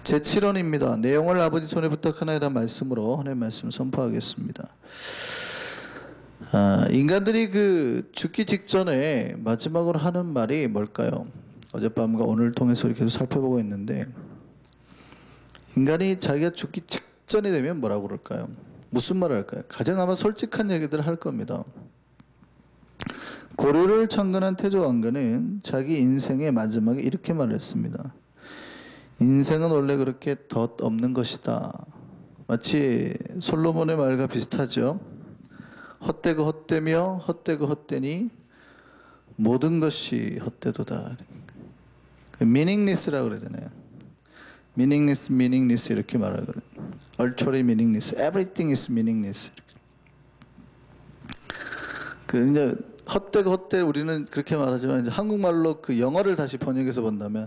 제7원입니다. 내용을 아버지 손에 부탁하나이라는 말씀으로 하나님의 말씀을 선포하겠습니다. 인간들이 그 죽기 직전에 마지막으로 하는 말이 뭘까요? 어젯밤과 오늘 통해서 계속 살펴보고 있는데, 인간이 자기가 죽기 직전이 되면 뭐라고 그럴까요? 무슨 말을 할까요? 가장 아마 솔직한 얘기들을 할 겁니다. 고려를 창건한 태조왕건은 자기 인생의 마지막에 이렇게 말했습니다. 인생은 원래 그렇게 덧없는 것이다. 마치 솔로몬의 말과 비슷하죠. 헛되고 헛되며 헛되고 헛되니 모든 것이 헛되도다. meaningless라고 그러잖아요. meaningless 이렇게 말하거든요. ultra meaningless, everything is meaningless. 이제 헛되고 헛되 우리는 그렇게 말하지만 이제 한국말로 그 영어를 다시 번역해서 본다면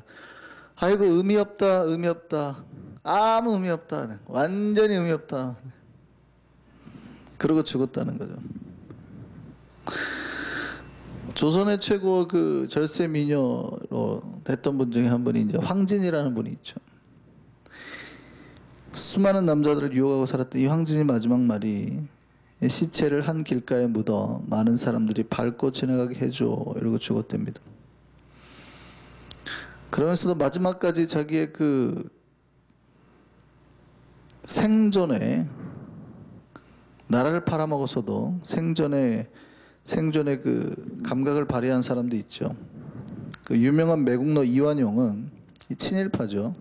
아이고 의미 없다, 의미 없다, 아무 의미 없다, 완전히 의미 없다. 그러고 죽었다는 거죠. 조선의 최고 그 절세 미녀로 됐던 분 중에 한 분이 이제 황진이라는 분이 있죠. 수많은 남자들을 유혹하고 살았던 이 황진이 마지막 말이 시체를 한 길가에 묻어 많은 사람들이 밟고 지나가게 해줘 이러고 죽었답니다. 그러면서도 마지막까지 자기의 그 생존에 나라를 팔아먹었어도 생존의 그 감각을 발휘한 사람도 있죠. 그 유명한 매국노 이완용은 친일파죠.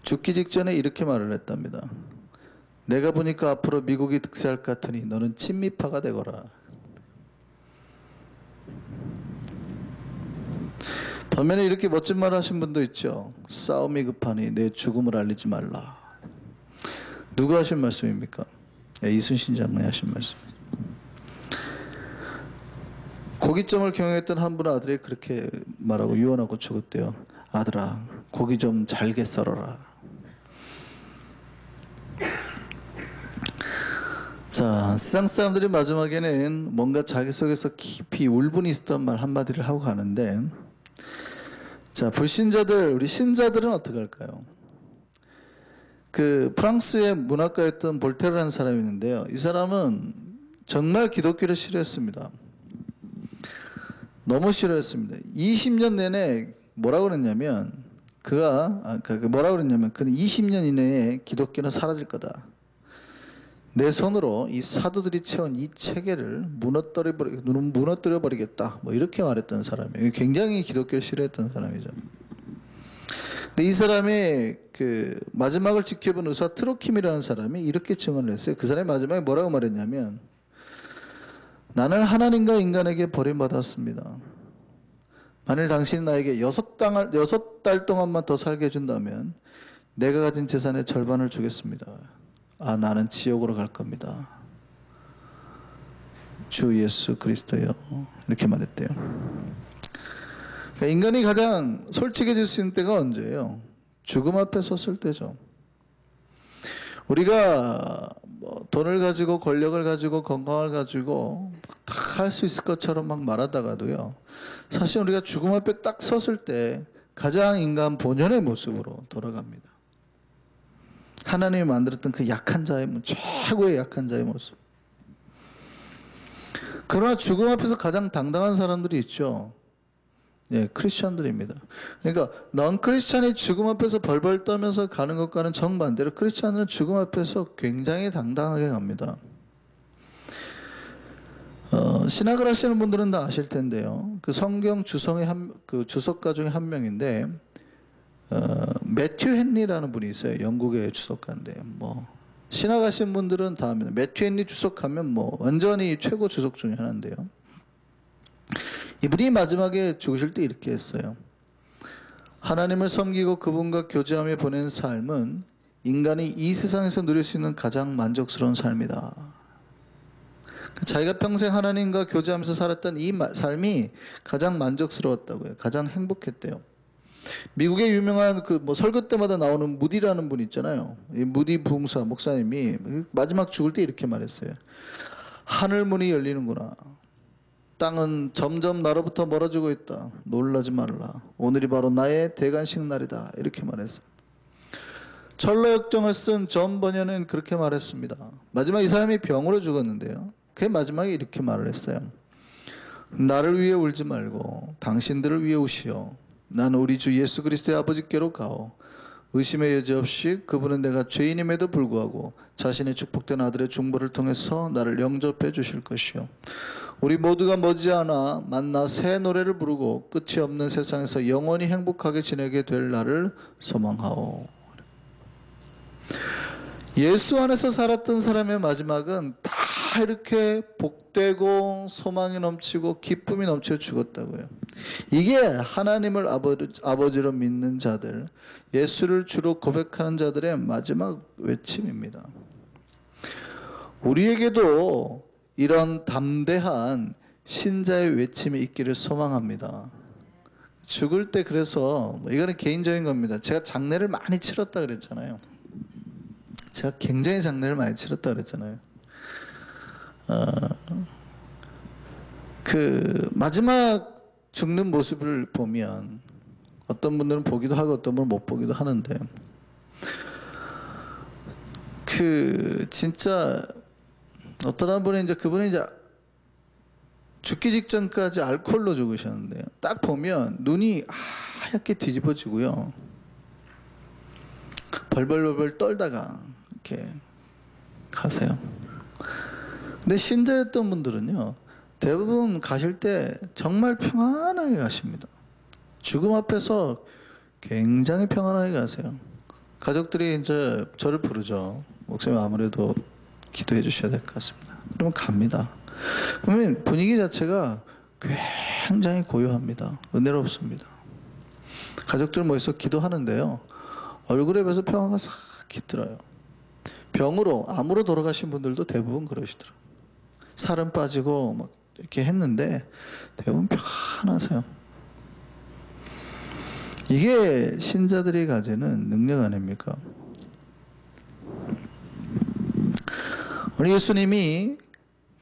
죽기 직전에 이렇게 말을 했답니다. 내가 보니까 앞으로 미국이 득세할 것 같으니 너는 친미파가 되거라. 반면에 이렇게 멋진 말 하신 분도 있죠. 싸움이 급하니 내 죽음을 알리지 말라. 누가 하신 말씀입니까? 이순신 장군이 하신 말씀. 고깃점을 경영했던 한 분의 아들이 그렇게 말하고 유언하고 죽었대요. 아들아, 고기 좀 잘게 썰어라. 자, 세상 사람들이 마지막에는 뭔가 자기 속에서 깊이 울분이 있었던 말 한마디를 하고 가는데, 자, 불신자들, 우리 신자들은 어떻게 할까요? 그 프랑스의 문학가였던 볼테르라는 사람이 있는데요. 이 사람은 정말 기독교를 싫어했습니다. 너무 싫어했습니다. 20년 내내 뭐라고 그랬냐면 그는 20년 이내에 기독교는 사라질 거다. 내 손으로 이 사도들이 채운 이 체계를 무너뜨려 버리겠다. 뭐 이렇게 말했던 사람이에요. 굉장히 기독교를 싫어했던 사람이죠. 근데 이 사람의 그 마지막을 지켜본 의사 트로킴이라는 사람이 이렇게 증언을 했어요. 그 사람이 마지막에 뭐라고 말했냐면, 나는 하나님과 인간에게 버림받았습니다. 만일 당신이 나에게 6달 동안만 더 살게 해준다면 내가 가진 재산의 절반을 주겠습니다. 나는 지옥으로 갈 겁니다. 주 예수 그리스도요. 이렇게 말했대요. 그러니까 인간이 가장 솔직해질 수 있는 때가 언제예요? 죽음 앞에 섰을 때죠. 우리가 뭐 돈을 가지고 권력을 가지고 건강을 가지고 다 할 수 있을 것처럼 막 말하다가도요, 사실 우리가 죽음 앞에 딱 섰을 때 가장 인간 본연의 모습으로 돌아갑니다. 하나님이 만들었던 그 약한 자의 최고의 약한 자의 모습. 그러나 죽음 앞에서 가장 당당한 사람들이 있죠. 예, 크리스천들입니다. 그러니까 넌 크리스천이 죽음 앞에서 벌벌 떨면서 가는 것과는 정반대로 크리스천은 죽음 앞에서 굉장히 당당하게 갑니다. 신학을 하시는 분들은 다 아실 텐데요. 그 성경 주성의 그 주석가 중에 한 명인데, 매튜 헨리라는 분이 있어요. 영국의 주석가인데, 뭐 신학하신 분들은 다 압니다. 매튜 헨리 주석하면 뭐 완전히 최고 주석 중에 하나인데요. 이분이 마지막에 죽으실 때 이렇게 했어요. 하나님을 섬기고 그분과 교제하며 보낸 삶은 인간이 이 세상에서 누릴 수 있는 가장 만족스러운 삶이다. 자기가 평생 하나님과 교제하면서 살았던 이 삶이 가장 만족스러웠다고요. 가장 행복했대요. 미국의 유명한 그 뭐 설교 때마다 나오는 무디라는 분 있잖아요. 이 무디 부흥사 목사님이 마지막 죽을 때 이렇게 말했어요. 하늘 문이 열리는구나. 땅은 점점 나로부터 멀어지고 있다. 놀라지 말라. 오늘이 바로 나의 대관식 날이다. 이렇게 말했어요. 철로 역정을 쓴 존 버녀는 그렇게 말했습니다. 마지막 이 사람이 병으로 죽었는데요. 그 마지막에 이렇게 말을 했어요. 나를 위해 울지 말고 당신들을 위해 우시오. 나는 우리 주 예수 그리스도의 아버지께로 가오. 의심의 여지 없이 그분은 내가 죄인임에도 불구하고 자신의 축복된 아들의 중보를 통해서 나를 영접해 주실 것이요. 우리 모두가 머지않아 만나 새 노래를 부르고 끝이 없는 세상에서 영원히 행복하게 지내게 될 날을 소망하오. 예수 안에서 살았던 사람의 마지막은 다 이렇게 복되고 소망이 넘치고 기쁨이 넘쳐 죽었다고요. 이게 하나님을 아버지로 믿는 자들, 예수를 주로 고백하는 자들의 마지막 외침입니다. 우리에게도 이런 담대한 신자의 외침이 있기를 소망합니다. 죽을 때 그래서 이거는 개인적인 겁니다. 제가 장례를 많이 치렀다 그랬잖아요. 제가 굉장히 장례를 많이 치렀다 그랬잖아요. 그 마지막 죽는 모습을 보면 어떤 분들은 보기도 하고 어떤 분은 못 보기도 하는데, 그 진짜 어떤 분은 이제 그분이 이제 죽기 직전까지 알코올로 죽으셨는데요. 딱 보면 눈이 하얗게 뒤집어지고요. 벌벌벌 떨다가 이렇게 가세요. 근데 신자였던 분들은요, 대부분 가실 때 정말 평안하게 가십니다. 죽음 앞에서 굉장히 평안하게 가세요. 가족들이 이제 저를 부르죠. 목사님 아무래도 기도해 주셔야 될 것 같습니다. 그러면 갑니다. 그러면 분위기 자체가 굉장히 고요합니다. 은혜롭습니다. 가족들 모여서 기도하는데요, 얼굴에 비해서 평화가 싹 깃들어요. 병으로, 암으로 돌아가신 분들도 대부분 그러시더라고요. 살은 빠지고 막 이렇게 했는데 대부분 편하세요. 이게 신자들이 가지는 능력 아닙니까? 우리 예수님이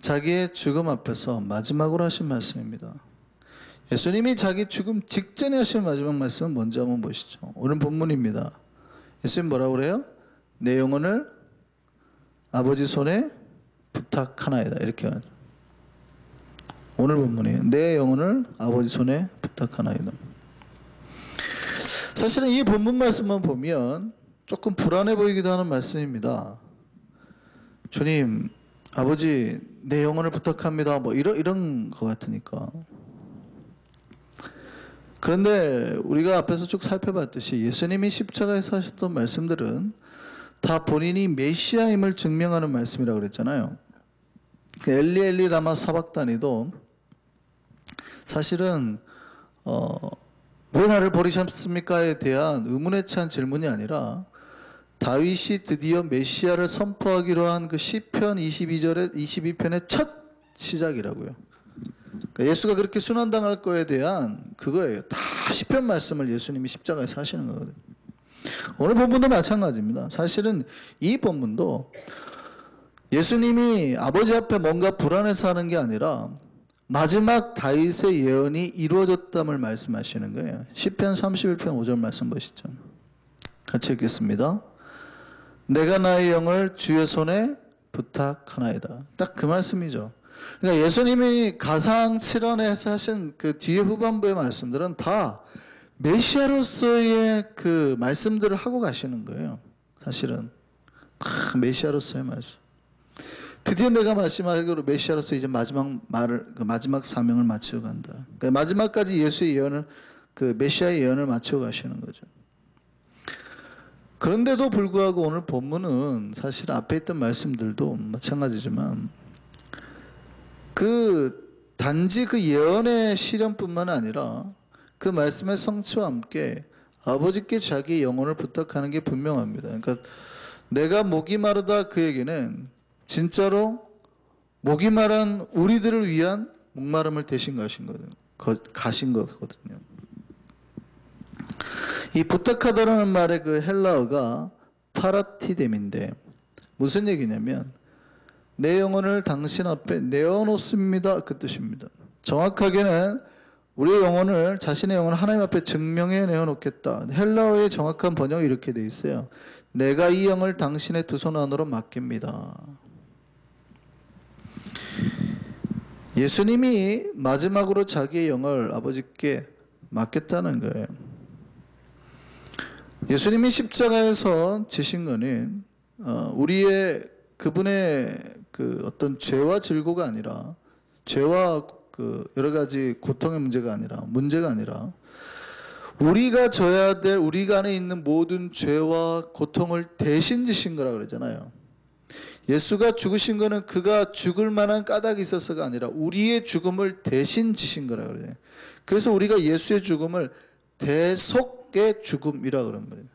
자기의 죽음 앞에서 마지막으로 하신 말씀입니다. 예수님이 자기 죽음 직전에 하신 마지막 말씀은 뭔지 한번 보시죠. 오늘 본문입니다. 예수님 뭐라고 그래요? 내 영혼을 아버지 손에 부탁하나이다. 이렇게 하죠. 오늘 본문이에요. 내 영혼을 아버지 손에 부탁하나이다. 사실은 이 본문 말씀만 보면 조금 불안해 보이기도 하는 말씀입니다. 주님, 아버지 내 영혼을 부탁합니다. 뭐 이런 것 같으니까. 그런데 우리가 앞에서 쭉 살펴봤듯이 예수님이 십자가에서 하셨던 말씀들은 다 본인이 메시아임을 증명하는 말씀이라고 그랬잖아요. 엘리 엘리 라마 사박다니도 사실은 왜 나를 버리셨습니까에 대한 의문에 찬 질문이 아니라 다윗이 드디어 메시아를 선포하기로 한 그 시편 22편의 첫 시작이라고요. 그러니까 예수가 그렇게 순환당할 거에 대한 그거예요. 다 시편 말씀을 예수님이 십자가에서 하시는 거거든요. 오늘 본문도 마찬가지입니다. 사실은 이 본문도 예수님이 아버지 앞에 뭔가 불안해서 하는 게 아니라 마지막 다윗의 예언이 이루어졌담을 말씀하시는 거예요. 시편 31편 5절 말씀 보시죠. 같이 읽겠습니다. 내가 나의 영을 주의 손에 부탁하나이다. 딱 그 말씀이죠. 그러니까 예수님이 가상 7원에서 하신 그 뒤에 후반부의 말씀들은 다 메시아로서의 그 말씀들을 하고 가시는 거예요. 사실은 메시아로서의 말씀. 드디어 내가 마지막으로 메시아로서 이제 마지막 사명을 마치고 간다. 그러니까 마지막까지 예수의 예언을, 그 메시아의 예언을 마치고 가시는 거죠. 그런데도 불구하고 오늘 본문은 사실 앞에 있던 말씀들도 마찬가지지만 그 단지 그 예언의 실현뿐만 아니라 그 말씀의 성취와 함께 아버지께 자기 영혼을 부탁하는 게 분명합니다. 그러니까 내가 목이 마르다 그에게는 진짜로 목이 마른 우리들을 위한 목마름을 대신 가신 거거든요. 이 부탁하다라는 말의 그 헬라어가 파라티뎀인데 무슨 얘기냐면 내 영혼을 당신 앞에 내어놓습니다, 그 뜻입니다. 정확하게는 우리의 영혼을, 자신의 영혼을 하나님 앞에 증명해 내어놓겠다. 헬라어의 정확한 번역이 이렇게 돼 있어요. 내가 이 영을 당신의 두 손 안으로 맡깁니다. 예수님이 마지막으로 자기의 영을 아버지께 맡겼다는 거예요. 예수님이 십자가에서 지신 거는 우리의 그분의 그 어떤 죄와 질고가 아니라, 죄와 그 여러 가지 고통의 문제가 아니라 우리가 져야 될, 우리가 안에 있는 모든 죄와 고통을 대신 지신 거라 그러잖아요. 예수가 죽으신 거는 그가 죽을 만한 까닭이 있어서가 아니라 우리의 죽음을 대신 지신 거라 그래요. 그래서 우리가 예수의 죽음을 대속의 죽음이라 그런 말이에요.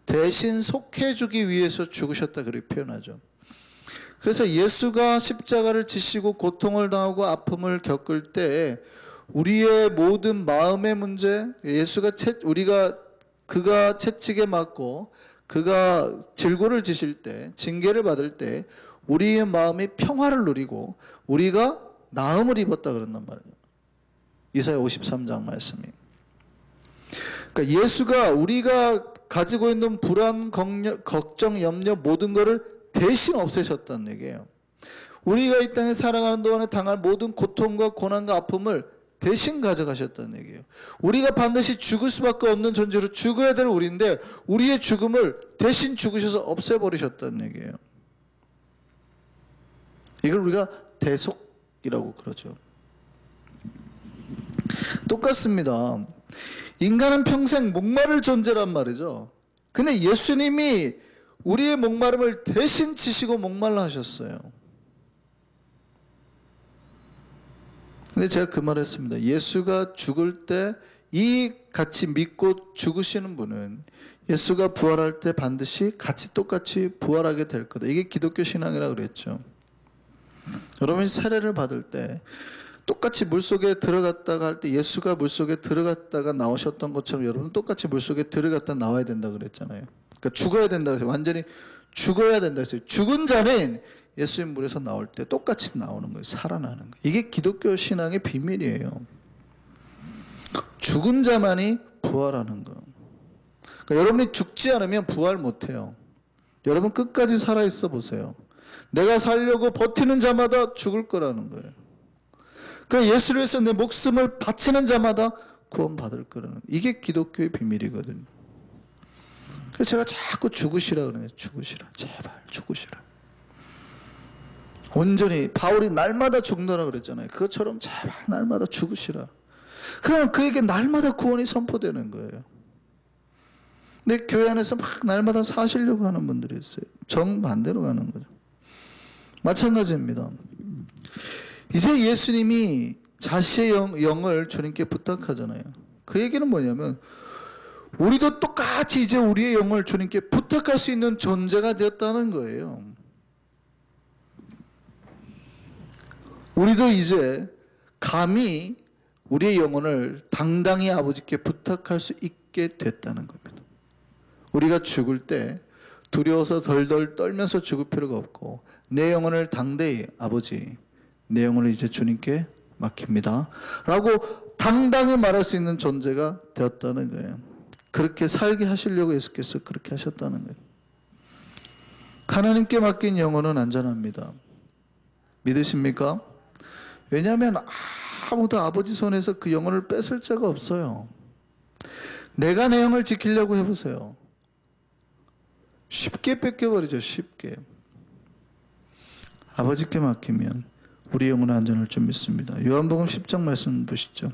대신 속해주기 위해서 죽으셨다 그렇게 표현하죠. 그래서 예수가 십자가를 지시고 고통을 당하고 아픔을 겪을 때 우리의 모든 마음의 문제, 그가 채찍에 맞고 그가 질고를 지실 때, 징계를 받을 때 우리의 마음이 평화를 누리고 우리가 나음을 입었다 그런단 말이에요. 이사야 53장 말씀이. 그러니까 예수가 우리가 가지고 있는 불안, 걱정, 염려 모든 것을 대신 없애셨다는 얘기예요. 우리가 이 땅에 살아가는 동안에 당할 모든 고통과 고난과 아픔을 대신 가져가셨다는 얘기예요. 우리가 반드시 죽을 수밖에 없는 존재로 죽어야 될 우리인데 우리의 죽음을 대신 죽으셔서 없애버리셨다는 얘기예요. 이걸 우리가 대속이라고 그러죠. 똑같습니다. 인간은 평생 목마를 존재란 말이죠. 근데 예수님이 우리의 목마름을 대신 지시고 목말라 하셨어요. 근데 제가 그 말 했습니다. 예수가 죽을 때 이 같이 믿고 죽으시는 분은 예수가 부활할 때 반드시 같이 똑같이 부활하게 될 거다. 이게 기독교 신앙이라고 그랬죠. 여러분이 세례를 받을 때 똑같이 물속에 들어갔다가 할 때 예수가 물속에 들어갔다가 나오셨던 것처럼 여러분 똑같이 물속에 들어갔다 나와야 된다 그랬잖아요. 그러니까 죽어야 된다 그랬어요. 완전히 죽어야 된다 그랬어요. 죽은 자는 예수님 물에서 나올 때 똑같이 나오는 거예요. 살아나는 거예요. 이게 기독교 신앙의 비밀이에요. 죽은 자만이 부활하는 거. 그러니까 여러분이 죽지 않으면 부활 못해요. 여러분 끝까지 살아있어 보세요. 내가 살려고 버티는 자마다 죽을 거라는 거예요. 그러니까 예수를 위해서 내 목숨을 바치는 자마다 구원받을 거라는 거예요. 이게 기독교의 비밀이거든요. 그래서 제가 자꾸 죽으시라 그러네요. 죽으시라. 제발 죽으시라. 온전히 바울이 날마다 죽노라 그랬잖아요. 그것처럼 제발 날마다 죽으시라. 그러면 그에게 날마다 구원이 선포되는 거예요. 근데 교회 안에서 막 날마다 사시려고 하는 분들이 있어요. 정반대로 가는 거죠. 마찬가지입니다. 이제 예수님이 자신의 영을 주님께 부탁하잖아요. 그 얘기는 뭐냐면 우리도 똑같이 이제 우리의 영을 주님께 부탁할 수 있는 존재가 되었다는 거예요. 우리도 이제 감히 우리의 영혼을 당당히 아버지께 부탁할 수 있게 됐다는 겁니다. 우리가 죽을 때 두려워서 덜덜 떨면서 죽을 필요가 없고 내 영혼을 당대히 아버지 내 영혼을 이제 주님께 맡깁니다 라고 당당히 말할 수 있는 존재가 되었다는 거예요. 그렇게 살게 하시려고 예수께서 그렇게 하셨다는 거예요. 하나님께 맡긴 영혼은 안전합니다. 믿으십니까? 왜냐하면 아무도 아버지 손에서 그 영혼을 뺏을 자가 없어요. 내가 내 영을 지키려고 해보세요. 쉽게 뺏겨버리죠. 쉽게. 아버지께 맡기면 우리 영혼의 안전할 줄 믿습니다. 요한복음 10장 말씀 보시죠.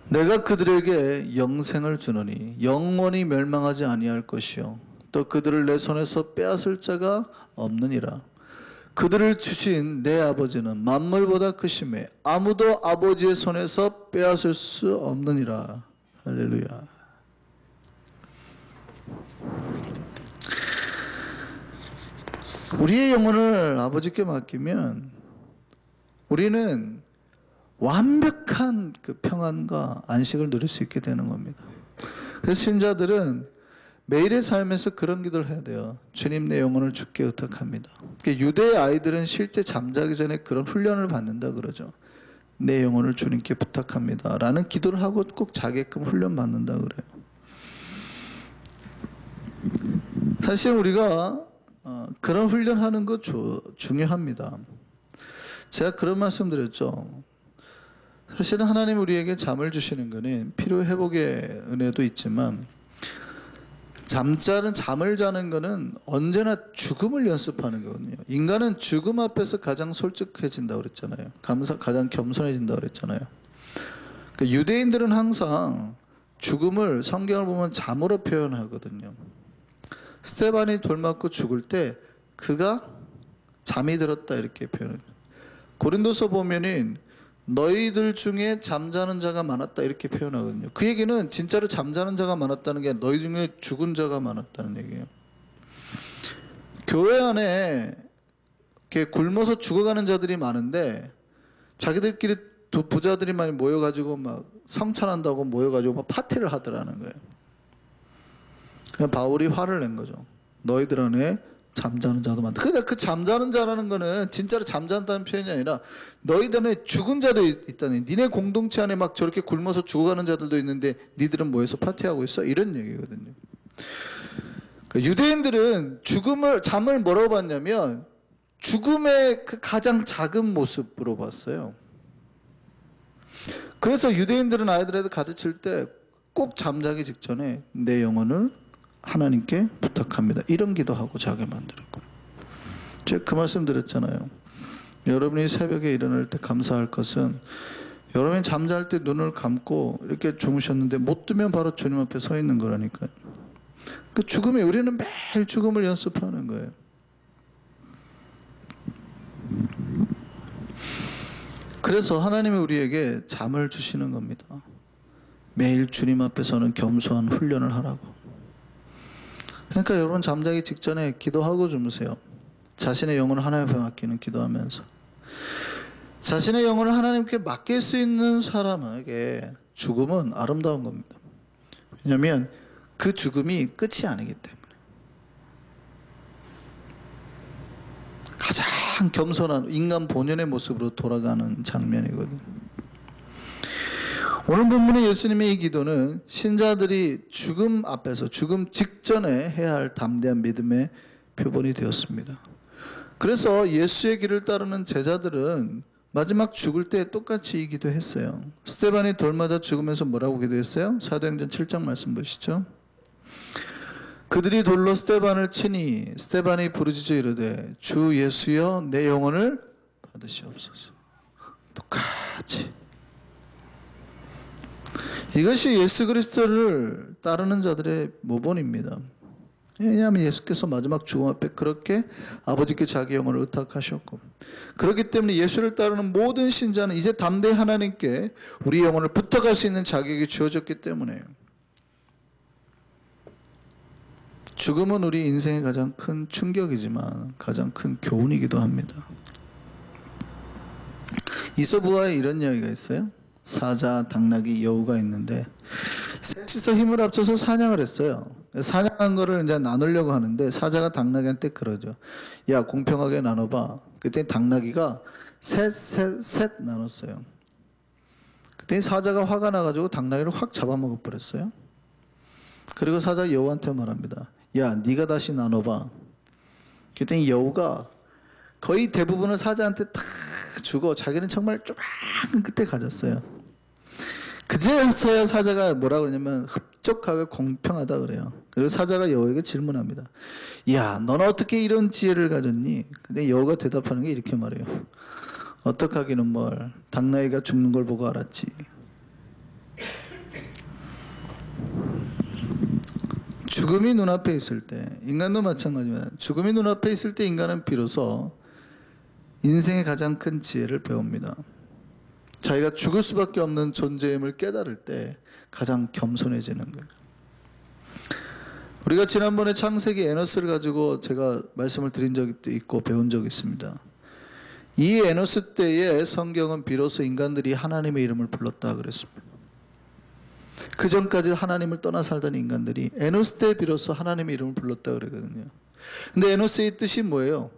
내가 그들에게 영생을 주노니 영원히 멸망하지 아니할 것이요 또 그들을 내 손에서 빼앗을 자가 없느니라. 그들을 주신 내 아버지는 만물보다 크심에 아무도 아버지의 손에서 빼앗을 수 없느니라. 할렐루야. 우리의 영혼을 아버지께 맡기면 우리는 완벽한 그 평안과 안식을 누릴 수 있게 되는 겁니다. 그래서 신자들은 매일의 삶에서 그런 기도를 해야 돼요. 주님 내 영혼을 주께 의탁합니다. 유대의 아이들은 실제 잠자기 전에 그런 훈련을 받는다 그러죠. 내 영혼을 주님께 부탁합니다 라는 기도를 하고 꼭 자게끔 훈련 받는다 그래요. 사실 우리가 그런 훈련하는 거 중요합니다. 제가 그런 말씀 드렸죠. 사실은 하나님 우리에게 잠을 주시는 것은 피로 회복의 은혜도 있지만 잠을 자는 것은 언제나 죽음을 연습하는 거거든요. 인간은 죽음 앞에서 가장 솔직해진다고 그랬잖아요. 가장 겸손해진다고 그랬잖아요. 그러니까 유대인들은 항상 죽음을 성경을 보면 잠으로 표현하거든요. 스데반이 돌 맞고 죽을 때 그가 잠이 들었다 이렇게 표현해요. 고린도서 보면은 너희들 중에 잠자는 자가 많았다 이렇게 표현하거든요. 그 얘기는 진짜로 잠자는 자가 많았다는 게 아니라 너희 중에 죽은 자가 많았다는 얘기예요. 교회 안에 이렇게 굶어서 죽어가는 자들이 많은데 자기들끼리 부자들이 많이 모여가지고 막 성찬한다고 모여가지고 막 파티를 하더라는 거예요. 그냥 바울이 화를 낸 거죠. 너희들 안에 잠자는 자도 많다. 그러니까 그 잠자는 자라는 거는 진짜로 잠잔다는 표현이 아니라 너희들 안에 죽은 자도 있다니. 니네 공동체 안에 막 저렇게 굶어서 죽어가는 자들도 있는데 니들은 모여서 파티하고 있어? 이런 얘기거든요. 그러니까 유대인들은 잠을 뭐라고 봤냐면 죽음의 그 가장 작은 모습으로 봤어요. 그래서 유대인들은 아이들에게 가르칠 때 꼭 잠자기 직전에 내 영혼을 하나님께 부탁합니다. 이런 기도하고 자게 만들었고, 제가 그 말씀 드렸잖아요. 여러분이 새벽에 일어날 때 감사할 것은 여러분이 잠잘 때 눈을 감고 이렇게 주무셨는데 못 뜨면 바로 주님 앞에 서 있는 거라니까요. 그 죽음에 우리는 매일 죽음을 연습하는 거예요. 그래서 하나님이 우리에게 잠을 주시는 겁니다. 매일 주님 앞에서는 겸손한 훈련을 하라고. 그러니까 여러분 잠자기 직전에 기도하고 주무세요. 자신의 영혼을 하나님께 맡기는 기도하면서. 자신의 영혼을 하나님께 맡길 수 있는 사람에게 죽음은 아름다운 겁니다. 왜냐하면 그 죽음이 끝이 아니기 때문에. 가장 겸손한 인간 본연의 모습으로 돌아가는 장면이거든요. 오늘 본문의 예수님의 이 기도는 신자들이 죽음 앞에서, 죽음 직전에 해야 할 담대한 믿음의 표본이 되었습니다. 그래서 예수의 길을 따르는 제자들은 마지막 죽을 때 똑같이 이 기도했어요. 스데반이 돌 맞아 죽으면서 뭐라고 기도했어요? 사도행전 7장 말씀 보시죠. 그들이 돌로 스데반을 치니 스데반이 부르짖어 이르되 주 예수여 내 영혼을 받으시옵소서. 똑같이. 이것이 예수 그리스도를 따르는 자들의 모본입니다. 왜냐하면 예수께서 마지막 죽음 앞에 그렇게 아버지께 자기 영혼을 의탁하셨고, 그렇기 때문에 예수를 따르는 모든 신자는 이제 담대히 하나님께 우리 영혼을 부탁할 수 있는 자격이 주어졌기 때문에요. 죽음은 우리 인생의 가장 큰 충격이지만 가장 큰 교훈이기도 합니다. 이솝우화에 이런 이야기가 있어요. 사자, 당나귀, 여우가 있는데 셋이서 힘을 합쳐서 사냥을 했어요. 사냥한 거를 이제 나누려고 하는데 사자가 당나귀한테 그러죠. 야, 공평하게 나눠봐. 그때 당나귀가 셋 나눴어요. 그때 사자가 화가 나가지고 당나귀를 확 잡아먹어 버렸어요. 그리고 사자 여우한테 말합니다. 야, 네가 다시 나눠봐. 그때 여우가 거의 대부분을 사자한테 다 주고 자기는 정말 조그만 끝에 가졌어요. 그제서야 사자가 뭐라 그러냐면 흡족하게 공평하다 그래요. 그리고 사자가 여우에게 질문합니다. 야, 너는 어떻게 이런 지혜를 가졌니? 근데 여우가 대답하는 게 이렇게 말해요. 어떻게 하기는 뭘, 당나귀가 죽는 걸 보고 알았지. 죽음이 눈앞에 있을 때, 인간도 마찬가지입니다. 죽음이 눈앞에 있을 때 인간은 비로소 인생의 가장 큰 지혜를 배웁니다. 자기가 죽을 수밖에 없는 존재임을 깨달을 때 가장 겸손해지는 거예요. 우리가 지난번에 창세기 에노스를 가지고 제가 말씀을 드린 적이 있고 배운 적이 있습니다. 이 에노스 때에 성경은 비로소 인간들이 하나님의 이름을 불렀다 그랬습니다. 그 전까지 하나님을 떠나 살던 인간들이 에노스 때 비로소 하나님의 이름을 불렀다 그러거든요. 근데 에노스의 뜻이 뭐예요?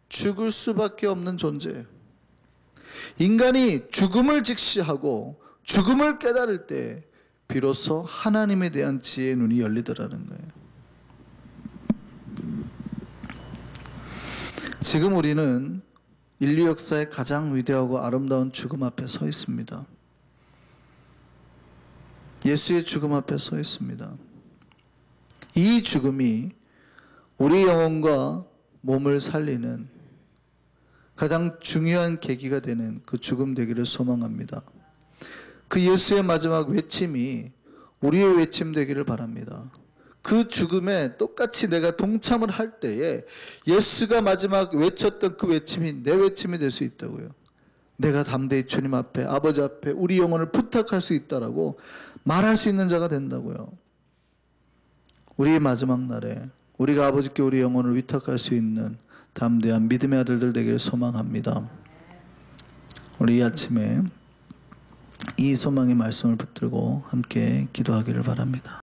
죽을 수밖에 없는 존재예요. 인간이 죽음을 직시하고 죽음을 깨달을 때 비로소 하나님에 대한 지혜의 눈이 열리더라는 거예요. 지금 우리는 인류 역사의 가장 위대하고 아름다운 죽음 앞에 서 있습니다. 예수의 죽음 앞에 서 있습니다. 이 죽음이 우리 영혼과 몸을 살리는 가장 중요한 계기가 되는 그 죽음 되기를 소망합니다. 그 예수의 마지막 외침이 우리의 외침 되기를 바랍니다. 그 죽음에 똑같이 내가 동참을 할 때에 예수가 마지막 외쳤던 그 외침이 내 외침이 될 수 있다고요. 내가 담대히 주님 앞에, 아버지 앞에 우리 영혼을 부탁할 수 있다라고 말할 수 있는 자가 된다고요. 우리의 마지막 날에 우리가 아버지께 우리 영혼을 위탁할 수 있는 담대한 믿음의 아들들 되기를 소망합니다. 우리 이 아침에 이 소망의 말씀을 붙들고 함께 기도하기를 바랍니다.